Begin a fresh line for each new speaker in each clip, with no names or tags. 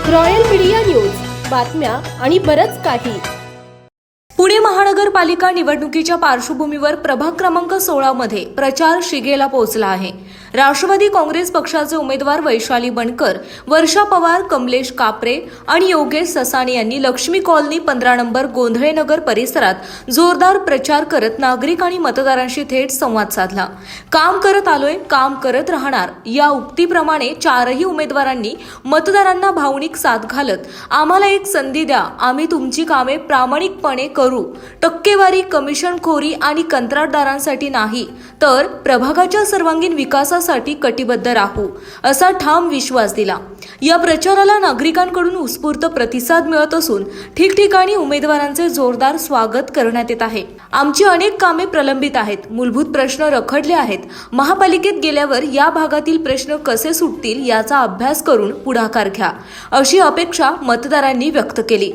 Royal media news, बातम्या आणि बरंच काही.
पुणे महानगरपालिका निवडणुकीच्या पार्श्वभूमीवर प्रभाग क्रमांक 16 मध्ये प्रचार शिगेला पोहोचला आहे. राष्ट्रवादी काँग्रेस पक्षाचे उमेदवार वैशाली बनकर, वर्षा पवार, कमलेश कापरे आणि योगेश ससाणे यांनी लक्ष्मी कॉलनी 15 नंबर गोंधळे नगर परिसरात जोरदार प्रचार करत नागरिक आणि मतदारांशी थेट संवाद साधला. काम करत आलोय, काम करत राहणार या उक्तीप्रमाणे चारही उमेदवारांनी मतदारांना भावनिक साथ घालत आम्हाला एक संधी द्या, आम्ही तुमची कामे प्रामाणिकपणे करू, टक्केवारी, कमिशनखोरी आणि कंत्राटदारांसाठी नाही तर प्रभागाच्या सर्वांगीण विकासासाठी कटिबद्ध राहू असा ठाम विश्वास दिला. या प्रचाराला नागरिकांकडून उत्स्फूर्त प्रतिसाद मिळत असून ठिकठिकाणी उमेदवारांचे जोरदार स्वागत करण्यात येत आहे. आमची अनेक कामे प्रलंबित आहेत, मूलभूत प्रश्न रखडले आहेत. महापालिकेत गेल्यावर या भागातील प्रश्न कसे सुटतील याचा अभ्यास करून पुढाकार घ्या अशी अपेक्षा मतदारांनी व्यक्त केली.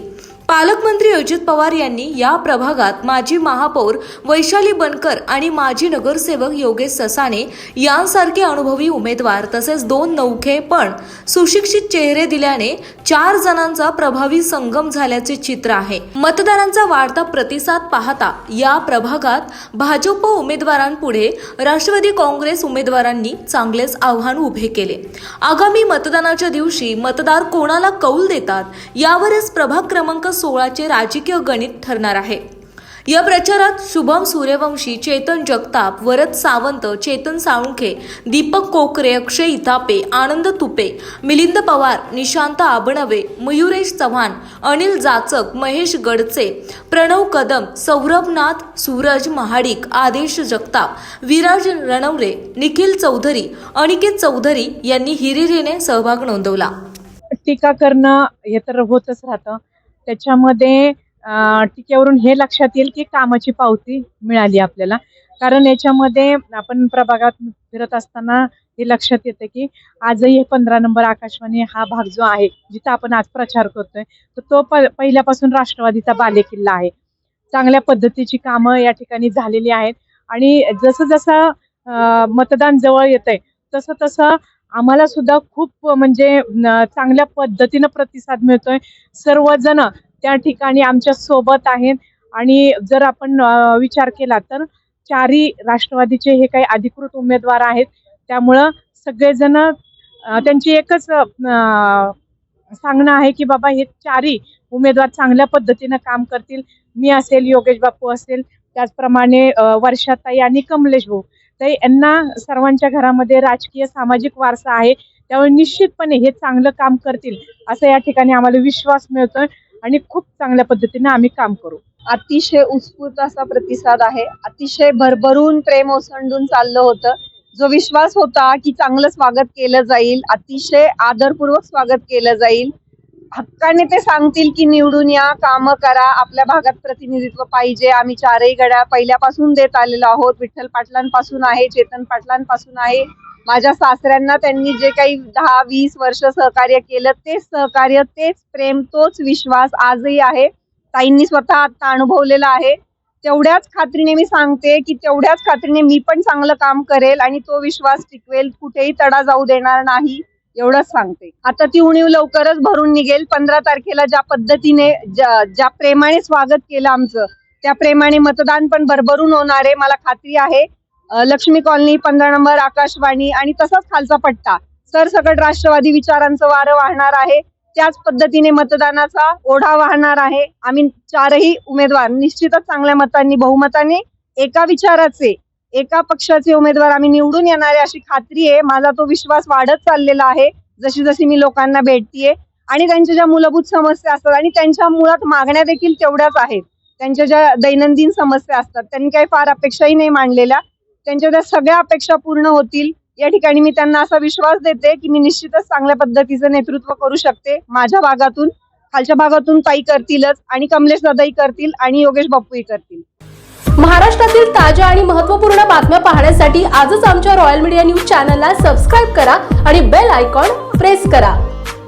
पालकमंत्री अजित पवार यांनी या प्रभागात माजी महापौर वैशाली बनकर आणि माजी नगरसेवक योगेश ससाणे यांसारखे अनुभवी उमेदवार तसेच 2 नौखे पण सुशिक्षित चेहरे दिल्याने 4 जणांचा प्रभावी संगम झाल्याचे चित्र आहे. मतदारांचा वाढता प्रतिसाद पाहता या प्रभागात भाजप उमेदवारांपुढे राष्ट्रवादी काँग्रेस उमेदवारांनी चांगलेच आव्हान उभे केले. आगामी मतदानाच्या दिवशी मतदार कोणाला कौल देतात यावरच प्रभाग क्रमांक 16चे राजकीय गणित ठरणार आहे. या प्रचारात शुभम सूर्यवंशी, चेतन जगताप, वरद सावंत, चेतन साळुंखे, दीपक कोकरे, अक्षय इथापे, आनंद तुपे, मिलिंद पवार, निशांत आबणवे, मयुरेश चव्हाण, अनिल जाचक, महेश गडचे, प्रणव कदम, सौरभ नाथ, सूरज महाडिक, आदेश जगताप, विराज रणवरे, निखिल चौधरी, अनिकेत चौधरी यांनी हिरिरीने सहभाग नोंदवला.
टीका करणं हे तर होतच राहतं. त्याच्यामध्ये टीकेवरून हे लक्षात येईल की कामाची पावती मिळाली आपल्याला. कारण याच्यामध्ये आपण प्रभागात फिरत असताना हे लक्षात येतं की आजही 15 नंबर आकाशवाणी हा भाग जो आहे जिथं आपण आज प्रचार करतोय तर तो पहिल्यापासून राष्ट्रवादीचा बालेकिल्ला आहे. चांगल्या पद्धतीची कामं या ठिकाणी झालेली आहेत आणि जसं जसं मतदान जवळ येतंय तसं तसं आम्हाला सुद्धा खूप म्हणजे चांगल्या पद्धतीनं प्रतिसाद मिळतोय. सर्वजण त्या ठिकाणी आमच्या सोबत आहेत आणि जर आपण विचार केला तर 4ही राष्ट्रवादीचे हे काही अधिकृत उमेदवार आहेत. त्यामुळं सगळेजण त्यांची एकच सांगणं आहे की बाबा हे 4ही उमेदवार चांगल्या पद्धतीनं काम करतील. मी असेल, योगेश बापू असेल, त्याचप्रमाणे वर्षाताई आणि कमलेश भाऊ, तर यांना सर्वांच्या घरामध्ये राजकीय सामाजिक वारसा आहे. त्यामुळे निश्चितपणे हे चांगलं काम करतील असं या ठिकाणी आम्हाला विश्वास मिळतोय आणि खूप चांगल्या पद्धतीने आम्ही काम करू.
अतिशय उत्स्फूर्त असा प्रतिसाद आहे. अतिशय भरभरून प्रेम ओसंडून चाललं होतं. जो विश्वास होता की चांगलं स्वागत केलं जाईल, अतिशय आदरपूर्वक स्वागत केलं जाईल, हक्काने ते सांगतील की निवडून या, कामं करा, आपल्या भागात प्रतिनिधित्व पाहिजे. आम्ही 4ही घड्या पहिल्यापासून देत आलेलो आहोत. विठ्ठल पाटलांपासून आहे, चेतन पाटलांपासून आहे, माझ्या सासऱ्यांना त्यांनी जे काही 10-20 वर्ष सहकार्य केलं तेच सहकार्य, तेच प्रेम, तोच विश्वास आजही आहे. ताईंनी स्वतः आता अनुभवलेला आहे. तेवढ्याच खात्रीने मी सांगते की तेवढ्याच खात्रीने मी पण चांगलं काम करेल आणि तो विश्वास टिकवेल, कुठेही तडा जाऊ देणार नाही एवढंच सांगते. आता ती उणीव लवकरच भरून निघेल. 15 तारखेला ज्या पद्धतीने ज्या प्रेमाने स्वागत केलं आमचं, त्या प्रेमाने मतदान पण भरभरून होणार आहे, मला खात्री आहे. लक्ष्मी कॉलनी, 15 नंबर आकाशवाणी आणि तसाच खालचा पट्टा सरसकट राष्ट्रवादी विचारांचं वारं वाहणार आहे. त्याच पद्धतीने मतदानाचा ओढा वाहणार आहे. आम्ही 4ही उमेदवार निश्चितच चांगल्या मतांनी, बहुमताने, एका विचाराचे, एका पक्षाचे उमेदवार आम्ही निवडून येणार आहे अशी खात्री आहे. माझा तो विश्वास वाढत चाललेला आहे जशी जशी मी लोकांना भेटतीये. आणि त्यांच्या ज्या मूलभूत समस्या असतात आणि त्यांच्या मुळात मागण्या देखील तेवढ्याच आहेत. त्यांच्या ज्या दैनंदिन समस्या असतात त्यांनी काही फार अपेक्षाही नाही मांडलेल्या, त्यांच्या त्या सगळ्या अपेक्षा पूर्ण होतील या ठिकाणी मी त्यांना असा विश्वास देते की मी निश्चितच चांगल्या पद्धतीचं नेतृत्व करू शकते. माझ्या भागातून, खालच्या भागातून ताई करतीलच आणि कमलेश दादाही करतील आणि योगेश बापूही करतील.
महाराष्ट्रातील ताज्या आणि महत्त्वपूर्ण बातम्या पाहण्यासाठी आजच आमच्या रॉयल मीडिया न्यूज चॅनलला सबस्क्राईब करा आणि बेल आयकॉन प्रेस करा.